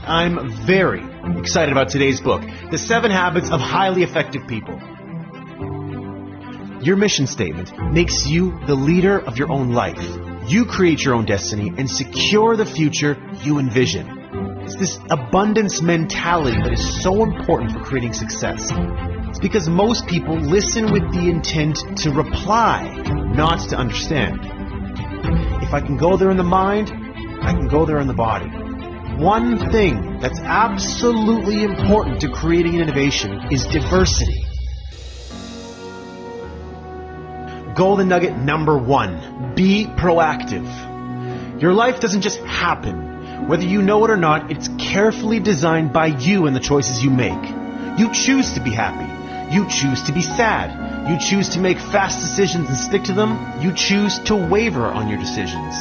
I'm very excited about today's book, The 7 Habits of Highly Effective People. Your mission statement makes you the leader of your own life. You create your own destiny and secure the future you envision. It's this abundance mentality that is so important for creating success. It's because most people listen with the intent to reply, not to understand. If I can go there in the mind, I can go there in the body. One thing that's absolutely important to creating an innovation is diversity. Golden nugget number 1, be proactive. Your life doesn't just happen. Whether you know it or not, it's carefully designed by you and the choices you make. You choose to be happy. You choose to be sad. You choose to make fast decisions and stick to them. You choose to waver on your decisions.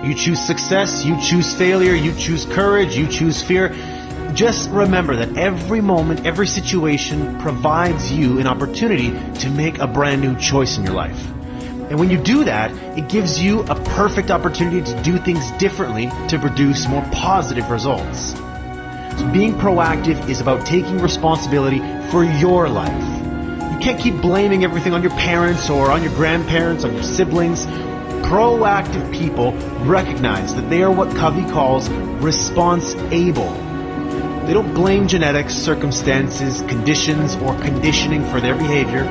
You choose success. You choose failure. You choose courage. You choose fear. Just remember that every moment, every situation provides you an opportunity to make a brand new choice in your life. And when you do that, it gives you a perfect opportunity to do things differently to produce more positive results. So being proactive is about taking responsibility for your life. You can't keep blaming everything on your parents or on your grandparents, on your siblings. Proactive people recognize that they are what Covey calls response-able. They don't blame genetics, circumstances, conditions, or conditioning for their behavior.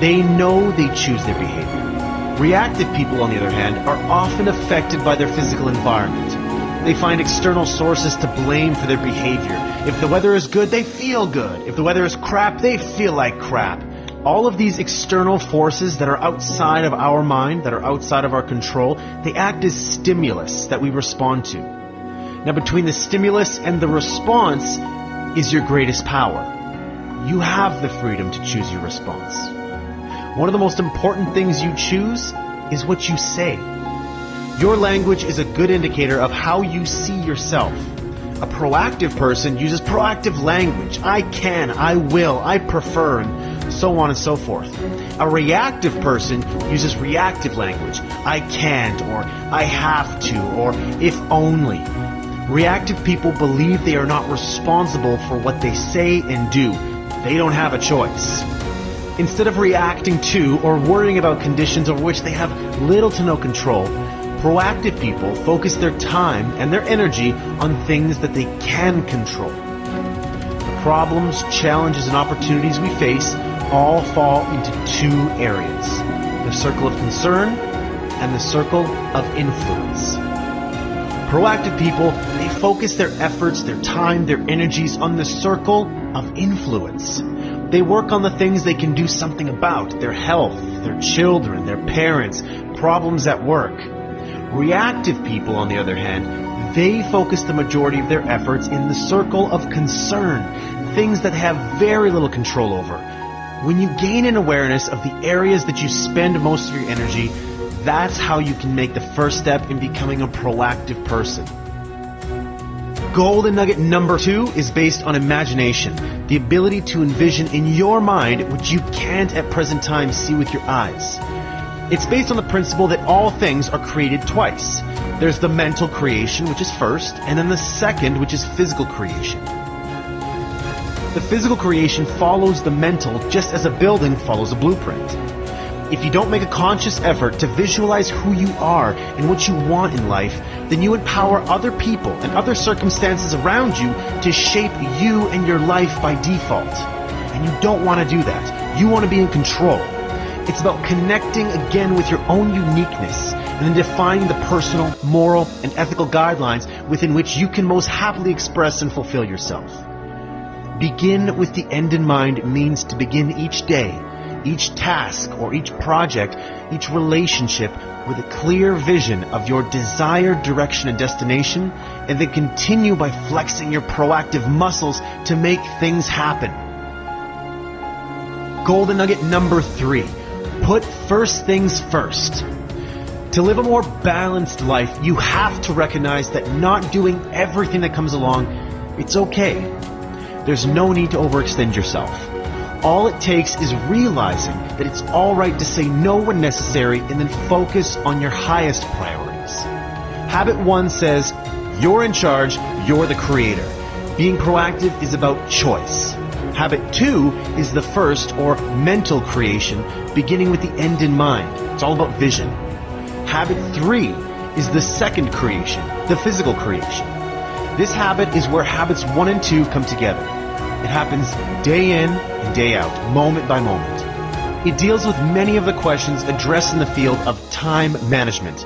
They know they choose their behavior. Reactive people, on the other hand, are often affected by their physical environment. They find external sources to blame for their behavior. If the weather is good, they feel good. If the weather is crap, they feel like crap. All of these external forces that are outside of our mind, that are outside of our control, they act as stimulus that we respond to. Now, between the stimulus and the response is your greatest power. You have the freedom to choose your response. One of the most important things you choose is what you say. Your language is a good indicator of how you see yourself. A proactive person uses proactive language. I can, I will, I prefer, and so on and so forth. A reactive person uses reactive language. I can't, or I have to, or if only. Reactive people believe they are not responsible for what they say and do. They don't have a choice. Instead of reacting to or worrying about conditions over which they have little to no control, proactive people focus their time and their energy on things that they can control. The problems, challenges, and opportunities we face all fall into 2 areas: the circle of concern and the circle of influence. Proactive people, they focus their efforts, their time, their energies on the circle of influence. They work on the things they can do something about: their health, their children, their parents, problems at work. Reactive people, on the other hand, they focus the majority of their efforts in the circle of concern, things that have very little control over. When you gain an awareness of the areas that you spend most of your energy, that's how you can make the first step in becoming a proactive person. Golden nugget number 2 is based on imagination, the ability to envision in your mind what you can't at present time see with your eyes. It's based on the principle that all things are created twice. There's the mental creation, which is first, and then the second, which is physical creation. The physical creation follows the mental just as a building follows a blueprint. If you don't make a conscious effort to visualize who you are and what you want in life, then you empower other people and other circumstances around you to shape you and your life by default. And you don't want to do that. You want to be in control. It's about connecting again with your own uniqueness and then defining the personal, moral, and ethical guidelines within which you can most happily express and fulfill yourself. Begin with the end in mind means to begin each day, each task or each project, each relationship with a clear vision of your desired direction and destination, and then continue by flexing your proactive muscles to make things happen. Golden nugget number 3. Put first things first. To live a more balanced life, you have to recognize that not doing everything that comes along, it's okay. There's no need to overextend yourself. All it takes is realizing that it's all right to say no when necessary and then focus on your highest priorities. Habit 1 says, You're in charge, you're the creator. Being proactive is about choice. Habit 2 is the first, or mental creation, beginning with the end in mind. It's all about vision. Habit 3 is the second creation, the physical creation. This habit is where habits 1 and 2 come together. It happens day in and day out, moment by moment. It deals with many of the questions addressed in the field of time management.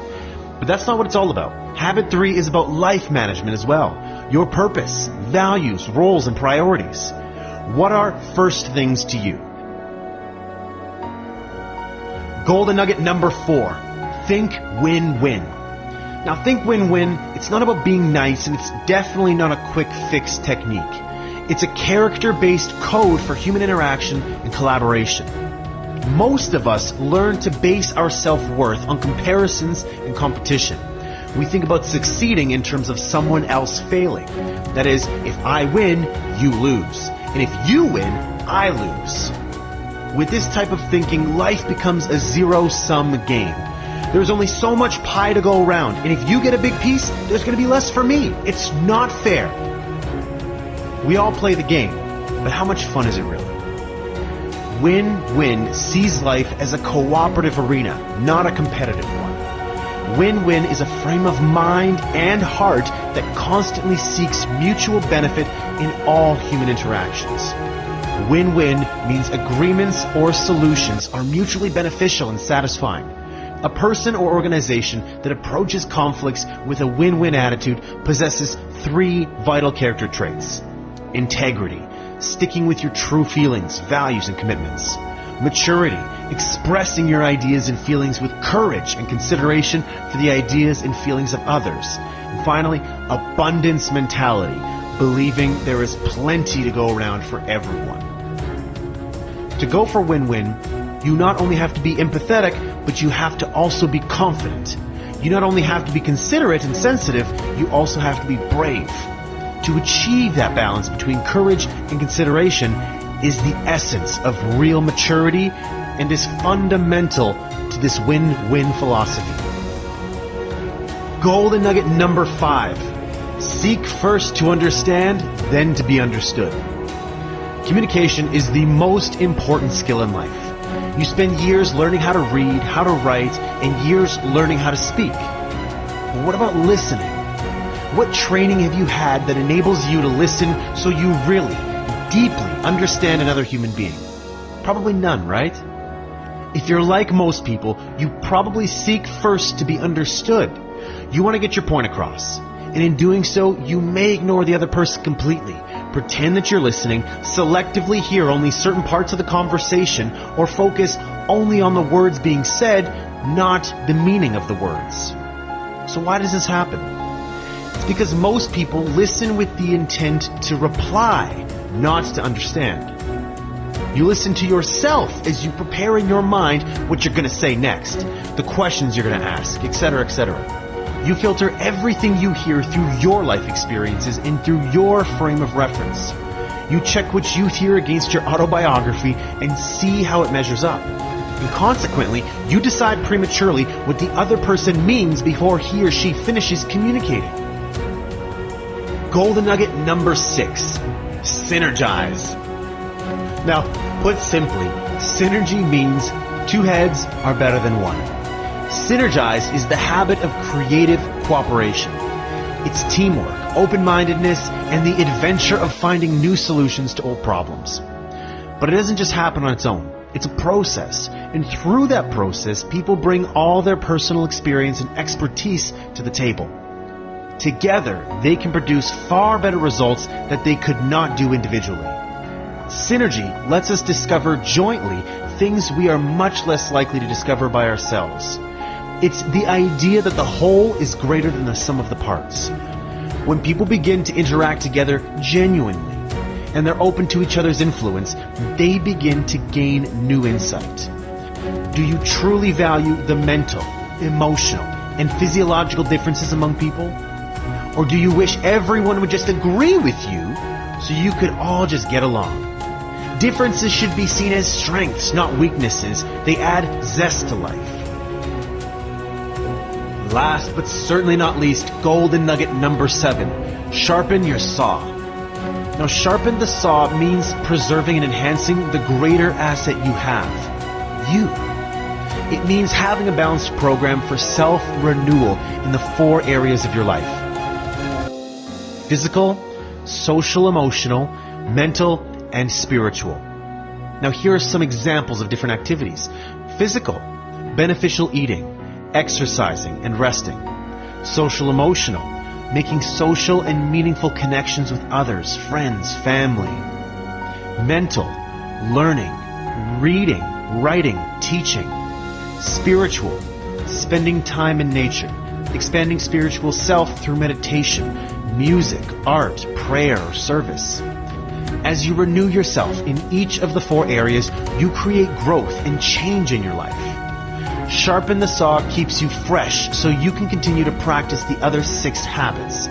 But that's not what it's all about. Habit 3 is about life management as well. Your purpose, values, roles, and priorities. What are first things to you? Golden nugget number 4. Think win-win. Now, think win-win, it's not about being nice, and it's definitely not a quick fix technique. It's a character-based code for human interaction and collaboration. Most of us learn to base our self-worth on comparisons and competition. We think about succeeding in terms of someone else failing. That is, if I win, you lose. And if you win, I lose. With this type of thinking, life becomes a zero-sum game. There's only so much pie to go around, and if you get a big piece, there's going to be less for me. It's not fair. We all play the game, but how much fun is it really? Win-win sees life as a cooperative arena, not a competitive one. Win-win is a frame of mind and heart that constantly seeks mutual benefit in all human interactions. Win-win means agreements or solutions are mutually beneficial and satisfying. A person or organization that approaches conflicts with a win-win attitude possesses 3 vital character traits. Integrity, sticking with your true feelings, values, and commitments. Maturity, expressing your ideas and feelings with courage and consideration for the ideas and feelings of others. And finally, abundance mentality, believing there is plenty to go around for everyone. To go for win-win, you not only have to be empathetic, but you have to also be confident. You not only have to be considerate and sensitive, you also have to be brave. To achieve that balance between courage and consideration is the essence of real maturity and is fundamental to this win-win philosophy. Golden nugget number 5. Seek first to understand, then to be understood. Communication is the most important skill in life. You spend years learning how to read, how to write, and years learning how to speak. But what about listening? What training have you had that enables you to listen so you really, deeply understand another human being? Probably none, right? If you're like most people, you probably seek first to be understood. You want to get your point across. And in doing so, you may ignore the other person completely. Pretend that you're listening, selectively hear only certain parts of the conversation, or focus only on the words being said, not the meaning of the words. So why does this happen? It's because most people listen with the intent to reply, not to understand. You listen to yourself as you prepare in your mind what you're going to say next, the questions you're going to ask, etc., etc. You filter everything you hear through your life experiences and through your frame of reference. You check what you hear against your autobiography and see how it measures up. And consequently, you decide prematurely what the other person means before he or she finishes communicating. Golden nugget number 6. Synergize. Now, put simply, synergy means 2 heads are better than 1. Synergize is the habit of creative cooperation. It's teamwork, open-mindedness, and the adventure of finding new solutions to old problems. But it doesn't just happen on its own. It's a process. And through that process, people bring all their personal experience and expertise to the table. Together, they can produce far better results that they could not do individually. Synergy lets us discover jointly things we are much less likely to discover by ourselves. It's the idea that the whole is greater than the sum of the parts. When people begin to interact together genuinely, and they're open to each other's influence, they begin to gain new insight. Do you truly value the mental, emotional, and physiological differences among people? Or do you wish everyone would just agree with you so you could all just get along? Differences should be seen as strengths, not weaknesses. They add zest to life. Last but certainly not least, golden nugget number 7, sharpen your saw. Now, sharpen the saw means preserving and enhancing the greater asset you have, you. It means having a balanced program for self-renewal in the 4 areas of your life: physical, social, emotional, mental, and spiritual. Now, here are some examples of different activities. Physical, beneficial eating, exercising and resting. Social emotional, making social and meaningful connections with others, friends, family. Mental, learning, reading, writing, teaching. Spiritual, spending time in nature, expanding spiritual self through meditation, music, art, prayer, or service. As you renew yourself in each of the 4 areas, you create growth and change in your life. Sharpen the saw keeps you fresh so you can continue to practice the other 6 habits.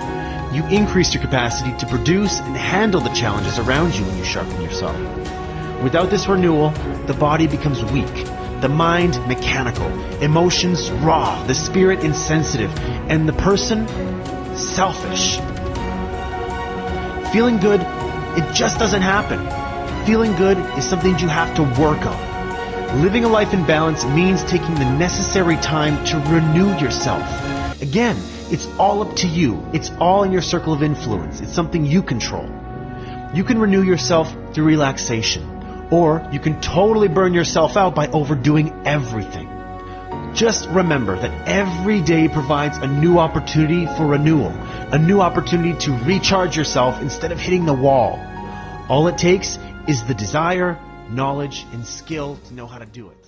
You increase your capacity to produce and handle the challenges around you when you sharpen your saw. Without this renewal, the body becomes weak, the mind mechanical, emotions raw, the spirit insensitive, and the person selfish. Feeling good, it just doesn't happen. Feeling good is something you have to work on. Living a life in balance means taking the necessary time to renew yourself. Again, it's all up to you. It's all in your circle of influence. It's something you control. You can renew yourself through relaxation, or you can totally burn yourself out by overdoing everything. Just remember that every day provides a new opportunity for renewal, a new opportunity to recharge yourself instead of hitting the wall. All it takes is the desire, knowledge, and skill to know how to do it.